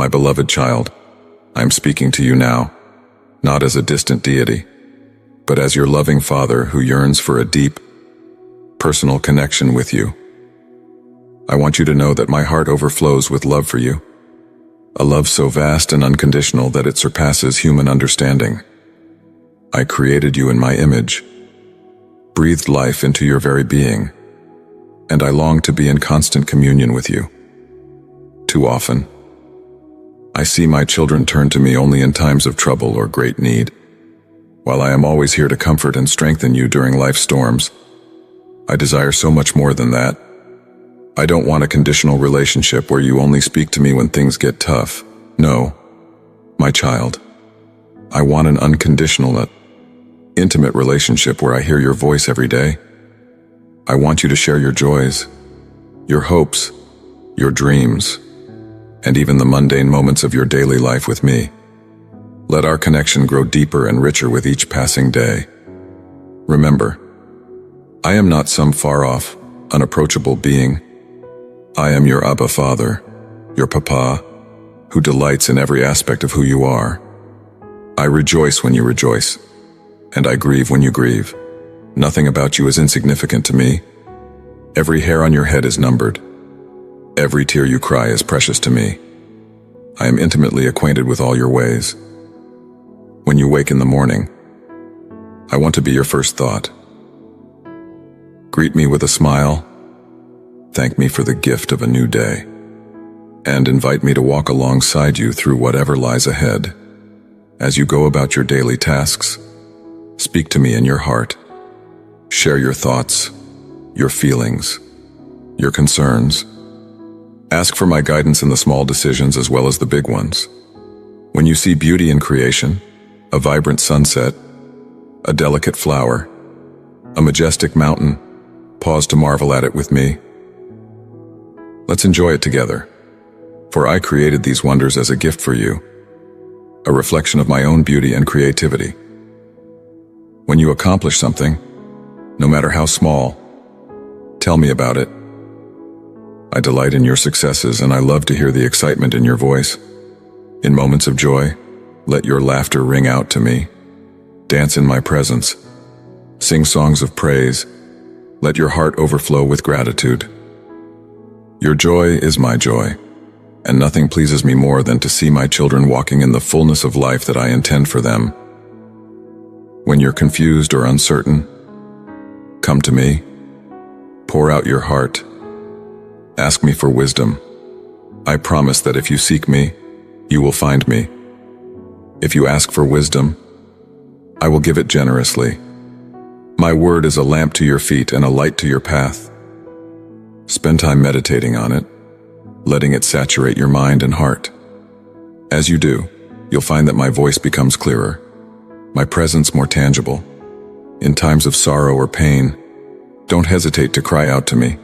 My beloved child, I am speaking to you now, not as a distant deity, but as your loving father who yearns for a deep, personal connection with you. I want you to know that my heart overflows with love for you, a love so vast and unconditional that it surpasses human understanding. I created you in my image, breathed life into your very being, and I long to be in constant communion with you. Too often, I see my children turn to me only in times of trouble or great need. While I am always here to comfort and strengthen you during life's storms, I desire so much more than that. I don't want a conditional relationship where you only speak to me when things get tough. No, my child. I want an unconditional, intimate relationship where I hear your voice every day. I want you to share your joys, your hopes, your dreams, and even the mundane moments of your daily life with me. Let our connection grow deeper and richer with each passing day. Remember, I am not some far-off, unapproachable being. I am your Abba Father, your Papa, who delights in every aspect of who you are. I rejoice when you rejoice, and I grieve when you grieve. Nothing about you is insignificant to me. Every hair on your head is numbered. Every tear you cry is precious to me. I am intimately acquainted with all your ways. When you wake in the morning, I want to be your first thought. Greet me with a smile, thank me for the gift of a new day, and invite me to walk alongside you through whatever lies ahead. As you go about your daily tasks, speak to me in your heart. Share your thoughts, your feelings, your concerns. Ask for my guidance in the small decisions as well as the big ones. When you see beauty in creation, a vibrant sunset, a delicate flower, a majestic mountain, pause to marvel at it with me. Let's enjoy it together, for I created these wonders as a gift for you, a reflection of my own beauty and creativity. When you accomplish something, no matter how small, tell me about it. I delight in your successes, and I love to hear the excitement in your voice. In moments of joy, let your laughter ring out to me. Dance in my presence. Sing songs of praise. Let your heart overflow with gratitude. Your joy is my joy, and nothing pleases me more than to see my children walking in the fullness of life that I intend for them. When you're confused or uncertain, come to me. Pour out your heart. Ask me for wisdom. I promise that if you seek me, you will find me. If you ask for wisdom, I will give it generously. My word is a lamp to your feet and a light to your path. Spend time meditating on it, letting it saturate your mind and heart. As you do, you'll find that my voice becomes clearer, my presence more tangible. In times of sorrow or pain, don't hesitate to cry out to me.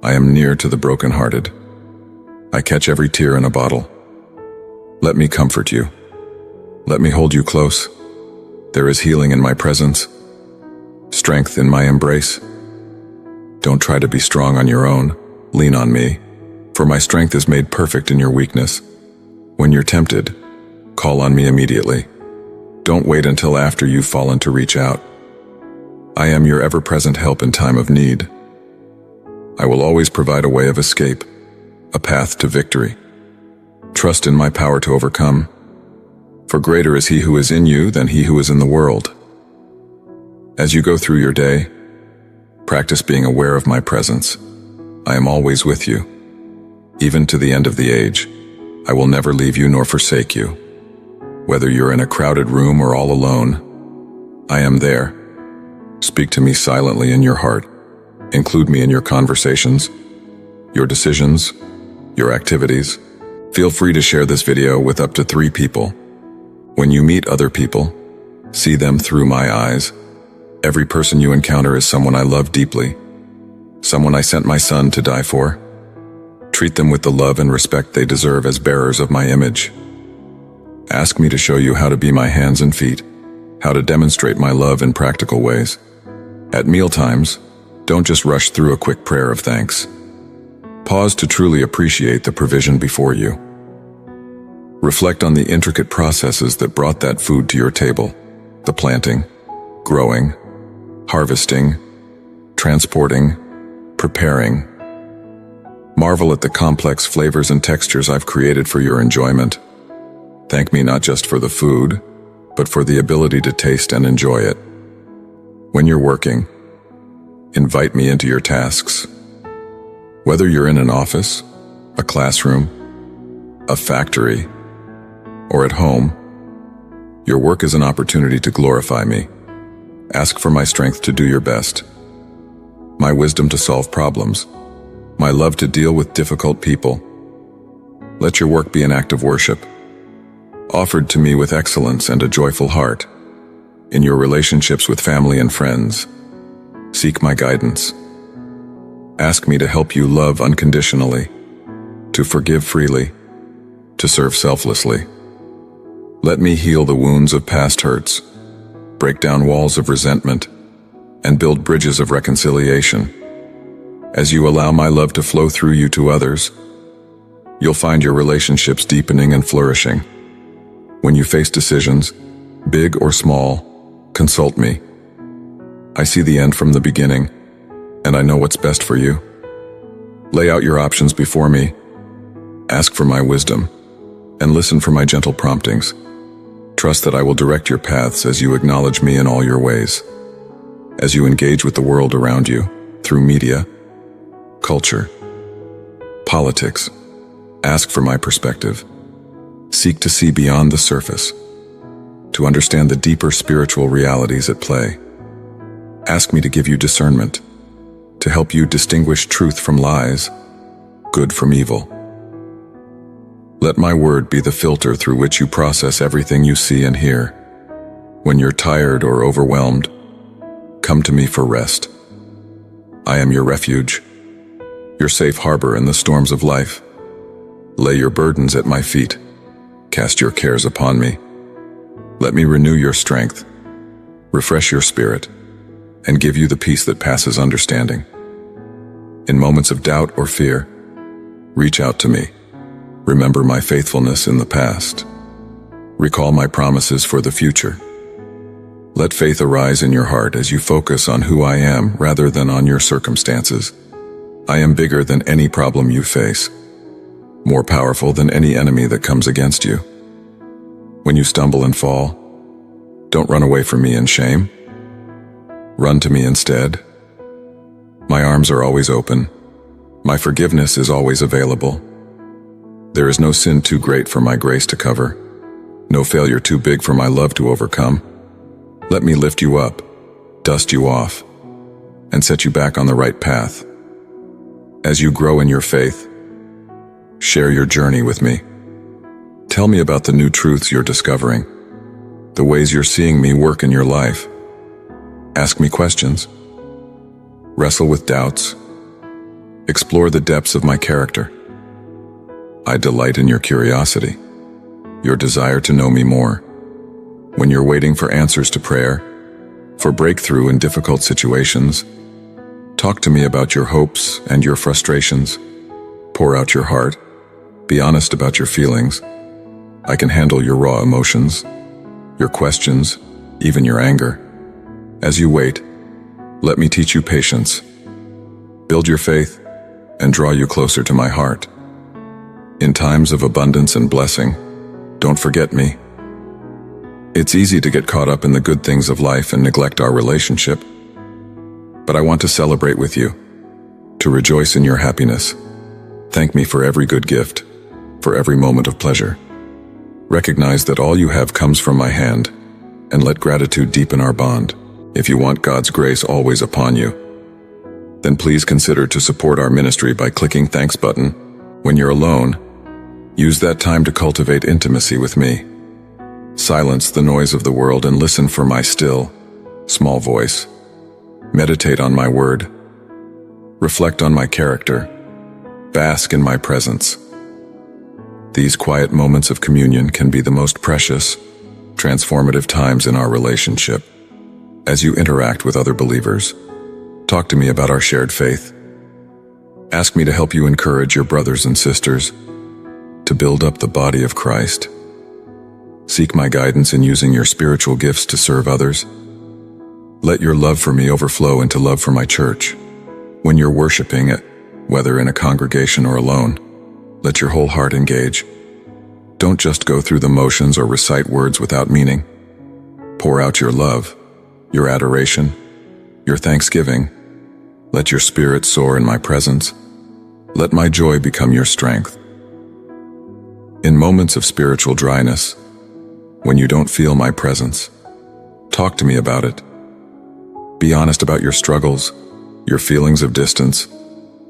I am near to the brokenhearted. I catch every tear in a bottle. Let me comfort you. Let me hold you close. There is healing in my presence, strength in my embrace. Don't try to be strong on your own. Lean on me, for my strength is made perfect in your weakness. When you're tempted, call on me immediately. Don't wait until after you've fallen to reach out. I am your ever-present help in time of need. I will always provide a way of escape, a path to victory. Trust in my power to overcome, for greater is he who is in you than he who is in the world. As you go through your day, practice being aware of my presence. I am always with you. Even to the end of the age, I will never leave you nor forsake you. Whether you're in a crowded room or all alone, I am there. Speak to me silently in your heart. Include me in your conversations, your decisions, your activities. Feel free to share this video with up to 3 people. When you meet other people, see them through my eyes. Every person you encounter is someone I love deeply, someone I sent my son to die for. Treat them with the love and respect they deserve as bearers of my image. Ask me to show you how to be my hands and feet, how to demonstrate my love in practical ways. At mealtimes, don't just rush through a quick prayer of thanks. Pause to truly appreciate the provision before you. Reflect on the intricate processes that brought that food to your table. The planting, growing, harvesting, transporting, preparing. Marvel at the complex flavors and textures I've created for your enjoyment. Thank me not just for the food, but for the ability to taste and enjoy it. When you're working, invite me into your tasks. Whether you're in an office, a classroom, a factory, or at home, your work is an opportunity to glorify me. Ask for my strength to do your best, my wisdom to solve problems, my love to deal with difficult people. Let your work be an act of worship, offered to me with excellence and a joyful heart. In your relationships with family and friends, seek my guidance. Ask me to help you love unconditionally, to forgive freely, to serve selflessly. Let me heal the wounds of past hurts, break down walls of resentment, and build bridges of reconciliation. As you allow my love to flow through you to others, you'll find your relationships deepening and flourishing. When you face decisions, big or small, consult me. I see the end from the beginning, and I know what's best for you. Lay out your options before me, ask for my wisdom, and listen for my gentle promptings. Trust that I will direct your paths as you acknowledge me in all your ways. As you engage with the world around you, through media, culture, politics, ask for my perspective. Seek to see beyond the surface, to understand the deeper spiritual realities at play. Ask me to give you discernment, to help you distinguish truth from lies, good from evil. Let my word be the filter through which you process everything you see and hear. When you're tired or overwhelmed, come to me for rest. I am your refuge, your safe harbor in the storms of life. Lay your burdens at my feet. Cast your cares upon me. Let me renew your strength, refresh your spirit, and give you the peace that passes understanding. In moments of doubt or fear, reach out to me. Remember my faithfulness in the past. Recall my promises for the future. Let faith arise in your heart as you focus on who I am rather than on your circumstances. I am bigger than any problem you face, more powerful than any enemy that comes against you. When you stumble and fall, don't run away from me in shame. Run to me instead. My arms are always open. My forgiveness is always available. There is no sin too great for my grace to cover, no failure too big for my love to overcome. Let me lift you up, dust you off, and set you back on the right path. As you grow in your faith, share your journey with me. Tell me about the new truths you're discovering, the ways you're seeing me work in your life. Ask me questions. Wrestle with doubts. Explore the depths of my character. I delight in your curiosity, your desire to know me more. When you're waiting for answers to prayer, for breakthrough in difficult situations, talk to me about your hopes and your frustrations. Pour out your heart. Be honest about your feelings. I can handle your raw emotions, your questions, even your anger. As you wait, let me teach you patience, build your faith, and draw you closer to my heart. In times of abundance and blessing, don't forget me. It's easy to get caught up in the good things of life and neglect our relationship. But I want to celebrate with you, to rejoice in your happiness. Thank me for every good gift, for every moment of pleasure. Recognize that all you have comes from my hand, and let gratitude deepen our bond. If you want God's grace always upon you, then please consider to support our ministry by clicking Thanks button. When you're alone, use that time to cultivate intimacy with me. Silence the noise of the world and listen for my still, small voice. Meditate on my word. Reflect on my character. Bask in my presence. These quiet moments of communion can be the most precious, transformative times in our relationship. As you interact with other believers, talk to me about our shared faith. Ask me to help you encourage your brothers and sisters, to build up the body of Christ. Seek my guidance in using your spiritual gifts to serve others. Let your love for me overflow into love for my church. When you're worshiping, whether in a congregation or alone, let your whole heart engage. Don't just go through the motions or recite words without meaning. Pour out your love, your adoration, your thanksgiving. Let your spirit soar in my presence. Let my joy become your strength. In moments of spiritual dryness, when you don't feel my presence, talk to me about it. Be honest about your struggles, your feelings of distance.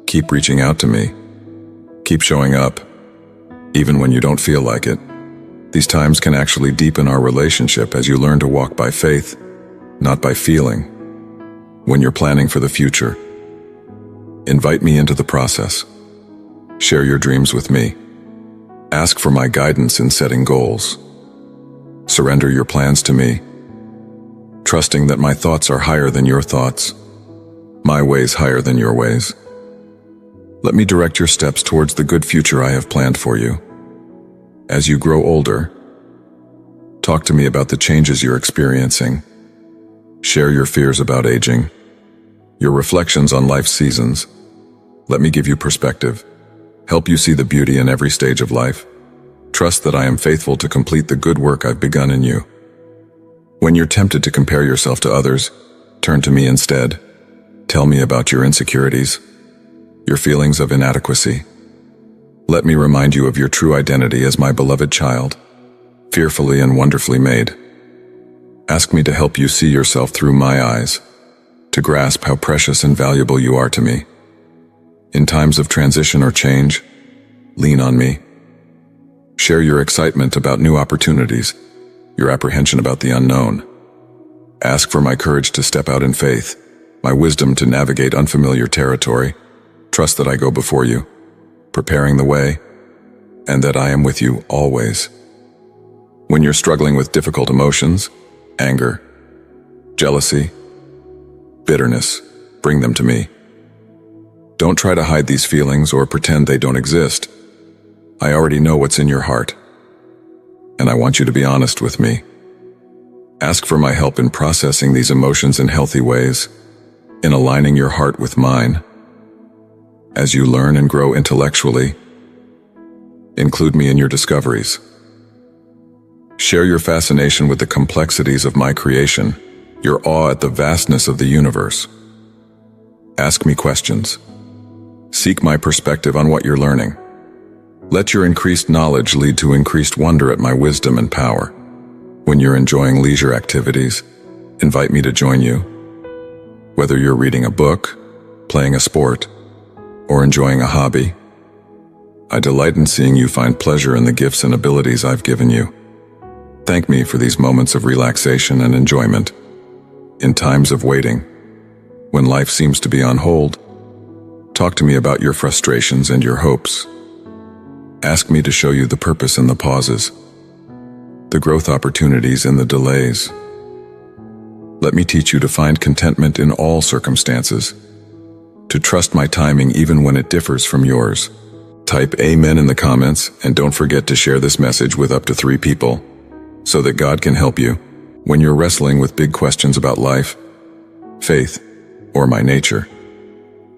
Keep reaching out to me. Keep showing up, even when you don't feel like it. These times can actually deepen our relationship as you learn to walk by faith, not by feeling. When you're planning for the future, invite me into the process. Share your dreams with me. Ask for my guidance in setting goals. Surrender your plans to me, trusting that my thoughts are higher than your thoughts, my ways higher than your ways. Let me direct your steps towards the good future I have planned for you. As you grow older, talk to me about the changes you're experiencing. Share your fears about aging, your reflections on life's seasons. Let me give you perspective, help you see the beauty in every stage of life. Trust that I am faithful to complete the good work I've begun in you. When you're tempted to compare yourself to others, turn to me instead. Tell me about your insecurities, your feelings of inadequacy. Let me remind you of your true identity as my beloved child, fearfully and wonderfully made. Ask me to help you see yourself through my eyes, to grasp how precious and valuable you are to me. In times of transition or change, lean on me. Share your excitement about new opportunities, your apprehension about the unknown. Ask for my courage to step out in faith, my wisdom to navigate unfamiliar territory. Trust that I go before you, preparing the way, and that I am with you always. When you're struggling with difficult emotions, anger, jealousy, bitterness, bring them to me. Don't try to hide these feelings or pretend they don't exist. I already know what's in your heart, and I want you to be honest with me. Ask for my help in processing these emotions in healthy ways, in aligning your heart with mine. As you learn and grow intellectually, include me in your discoveries. Share your fascination with the complexities of my creation, your awe at the vastness of the universe. Ask me questions. Seek my perspective on what you're learning. Let your increased knowledge lead to increased wonder at my wisdom and power. When you're enjoying leisure activities, invite me to join you. Whether you're reading a book, playing a sport, or enjoying a hobby, I delight in seeing you find pleasure in the gifts and abilities I've given you. Thank me for these moments of relaxation and enjoyment. In times of waiting, when life seems to be on hold, talk to me about your frustrations and your hopes. Ask me to show you the purpose in the pauses, the growth opportunities in the delays. Let me teach you to find contentment in all circumstances, to trust my timing even when it differs from yours. Type Amen in the comments, and don't forget to share this message with up to 3 people, so that God can help you when you're wrestling with big questions about life, faith, or my nature.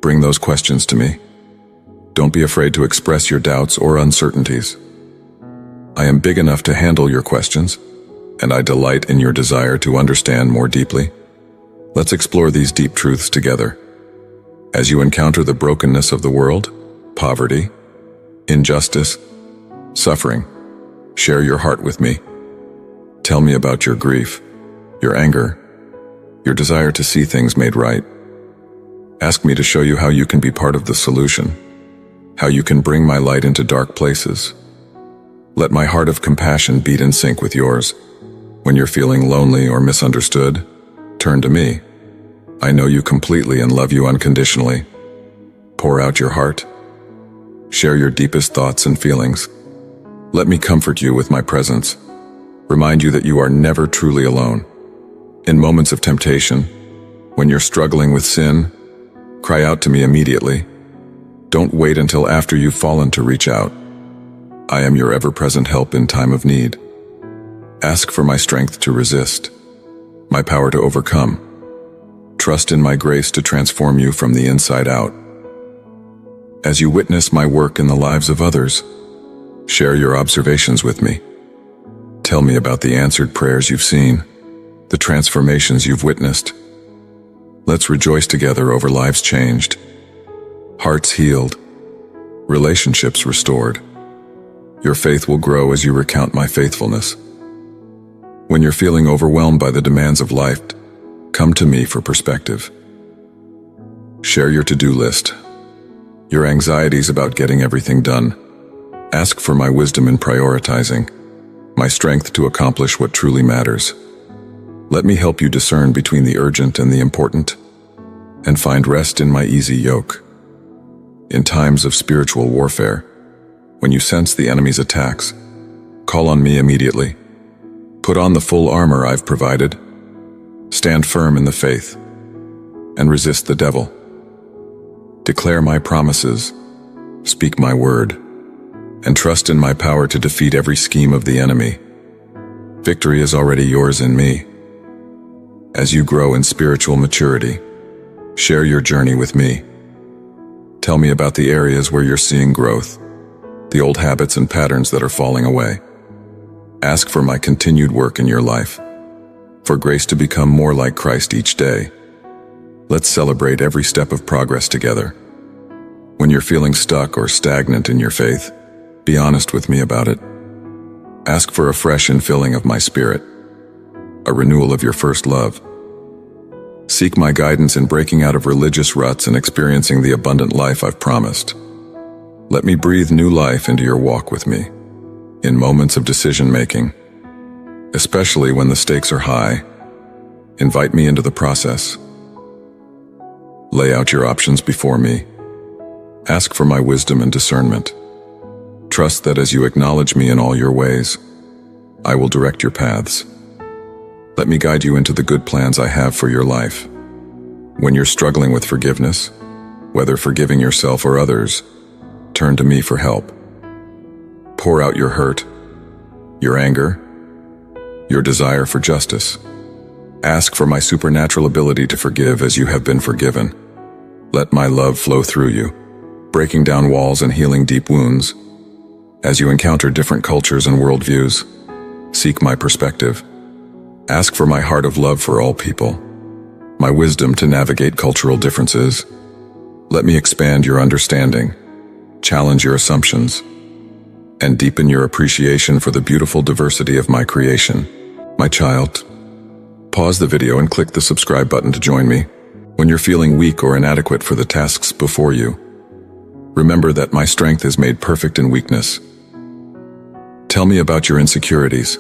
Bring those questions to me. Don't be afraid to express your doubts or uncertainties. I am big enough to handle your questions, and I delight in your desire to understand more deeply. Let's explore these deep truths together. As you encounter the brokenness of the world, poverty, injustice, suffering, share your heart with me. Tell me about your grief, your anger, your desire to see things made right. Ask me to show you how you can be part of the solution, how you can bring my light into dark places. Let my heart of compassion beat in sync with yours. When you're feeling lonely or misunderstood, turn to me. I know you completely and love you unconditionally. Pour out your heart. Share your deepest thoughts and feelings. Let me comfort you with my presence. Remind you that you are never truly alone. In moments of temptation, when you're struggling with sin, cry out to me immediately. Don't wait until after you've fallen to reach out. I am your ever-present help in time of need. Ask for my strength to resist, my power to overcome. Trust in my grace to transform you from the inside out. As you witness my work in the lives of others, share your observations with me. Tell me about the answered prayers you've seen, the transformations you've witnessed. Let's rejoice together over lives changed, hearts healed, relationships restored. Your faith will grow as you recount my faithfulness. When you're feeling overwhelmed by the demands of life, come to me for perspective. Share your to-do list, your anxieties about getting everything done. Ask for my wisdom in prioritizing, my strength to accomplish what truly matters. Let me help you discern between the urgent and the important, and find rest in my easy yoke. In times of spiritual warfare, when you sense the enemy's attacks, call on me immediately. Put on the full armor I've provided, stand firm in the faith, and resist the devil. Declare my promises, speak my word, and trust in my power to defeat every scheme of the enemy. Victory is already yours in me. As you grow in spiritual maturity, share your journey with me. Tell me about the areas where you're seeing growth, the old habits and patterns that are falling away. Ask for my continued work in your life, for grace to become more like Christ each day. Let's celebrate every step of progress together. When you're feeling stuck or stagnant in your faith, be honest with me about it. Ask for a fresh infilling of my spirit, a renewal of your first love. Seek my guidance in breaking out of religious ruts and experiencing the abundant life I've promised. Let me breathe new life into your walk with me, in moments of decision-making, especially when the stakes are high. Invite me into the process. Lay out your options before me. Ask for my wisdom and discernment. Trust that as you acknowledge me in all your ways, I will direct your paths. Let me guide you into the good plans I have for your life. When you're struggling with forgiveness, whether forgiving yourself or others, turn to me for help. Pour out your hurt, your anger, your desire for justice. Ask for my supernatural ability to forgive as you have been forgiven. Let my love flow through you, breaking down walls and healing deep wounds. As you encounter different cultures and worldviews, seek my perspective. Ask for my heart of love for all people, my wisdom to navigate cultural differences. Let me expand your understanding, challenge your assumptions, and deepen your appreciation for the beautiful diversity of my creation. My child, pause the video and click the subscribe button to join me. When you're feeling weak or inadequate for the tasks before you, remember that my strength is made perfect in weakness. Tell me about your insecurities,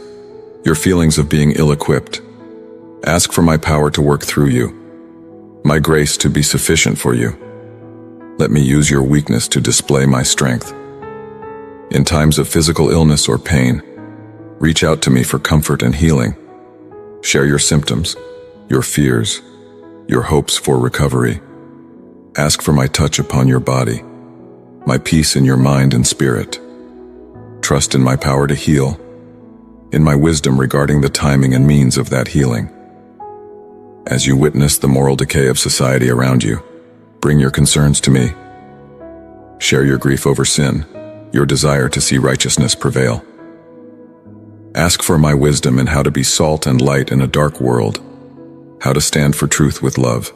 your feelings of being ill-equipped. Ask for my power to work through you, my grace to be sufficient for you. Let me use your weakness to display my strength. In times of physical illness or pain, reach out to me for comfort and healing. Share your symptoms, your fears, your hopes for recovery. Ask for my touch upon your body, my peace in your mind and spirit. Trust in my power to heal, in my wisdom regarding the timing and means of that healing. As you witness the moral decay of society around you, bring your concerns to me. Share your grief over sin, your desire to see righteousness prevail. Ask for my wisdom in how to be salt and light in a dark world, how to stand for truth with love.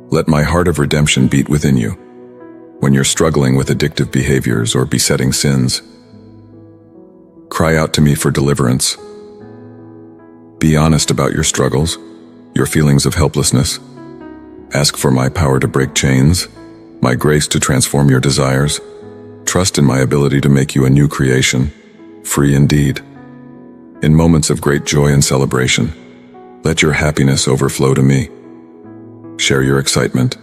Let my heart of redemption beat within you. When you're struggling with addictive behaviors or besetting sins, cry out to me for deliverance. Be honest about your struggles, your feelings of helplessness. Ask for my power to break chains, my grace to transform your desires. Trust in my ability to make you a new creation, free indeed. In moments of great joy and celebration, let your happiness overflow to me. Share your excitement,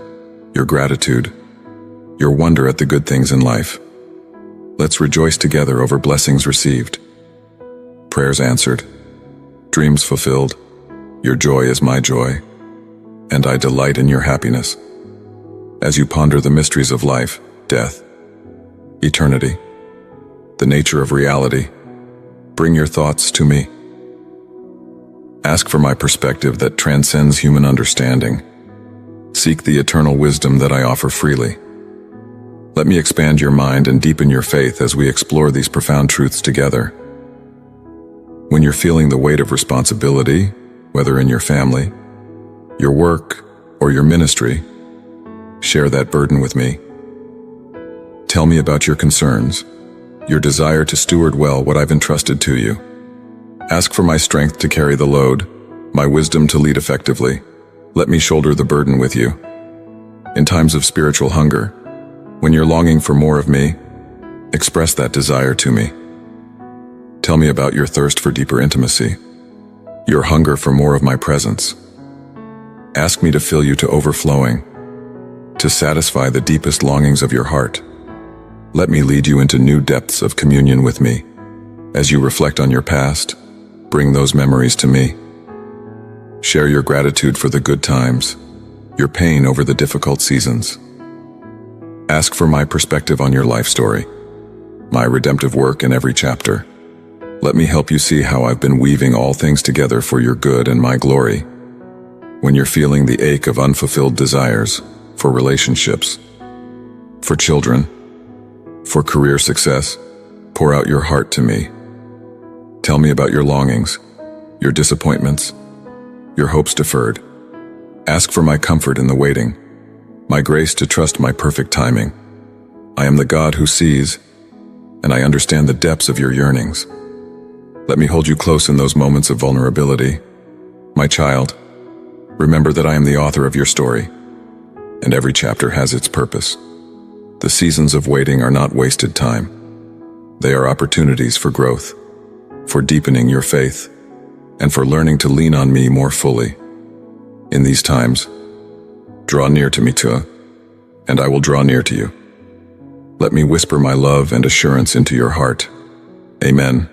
your gratitude, your wonder at the good things in life. Let's rejoice together over blessings received, prayers answered, dreams fulfilled. Your joy is my joy, and I delight in your happiness. As you ponder the mysteries of life, death, eternity, the nature of reality. Bring your thoughts to me. Ask for my perspective that transcends human understanding. Seek the eternal wisdom that I offer freely. Let me expand your mind and deepen your faith as we explore these profound truths together. When you're feeling the weight of responsibility, whether in your family, your work, or your ministry, share that burden with me. Tell me about your concerns, your desire to steward well what I've entrusted to you. Ask for my strength to carry the load, my wisdom to lead effectively. Let me shoulder the burden with you. In times of spiritual hunger, when you're longing for more of me, express that desire to me. Tell me about your thirst for deeper intimacy, your hunger for more of my presence. Ask me to fill you to overflowing, to satisfy the deepest longings of your heart. Let me lead you into new depths of communion with me. As you reflect on your past, bring those memories to me. Share your gratitude for the good times, your pain over the difficult seasons. Ask for my perspective on your life story, my redemptive work in every chapter. Let me help you see how I've been weaving all things together for your good and my glory. When you're feeling the ache of unfulfilled desires for relationships, for children, for career success, pour out your heart to me. Tell me about your longings, your disappointments, your hopes deferred. Ask for my comfort in the waiting, my grace to trust my perfect timing. I am the God who sees, and I understand the depths of your yearnings. Let me hold you close in those moments of vulnerability. My child, remember that I am the author of your story, and every chapter has its purpose. The seasons of waiting are not wasted time. They are opportunities for growth, for deepening your faith, and for learning to lean on me more fully. In these times, draw near to me, and I will draw near to you. Let me whisper my love and assurance into your heart. Amen.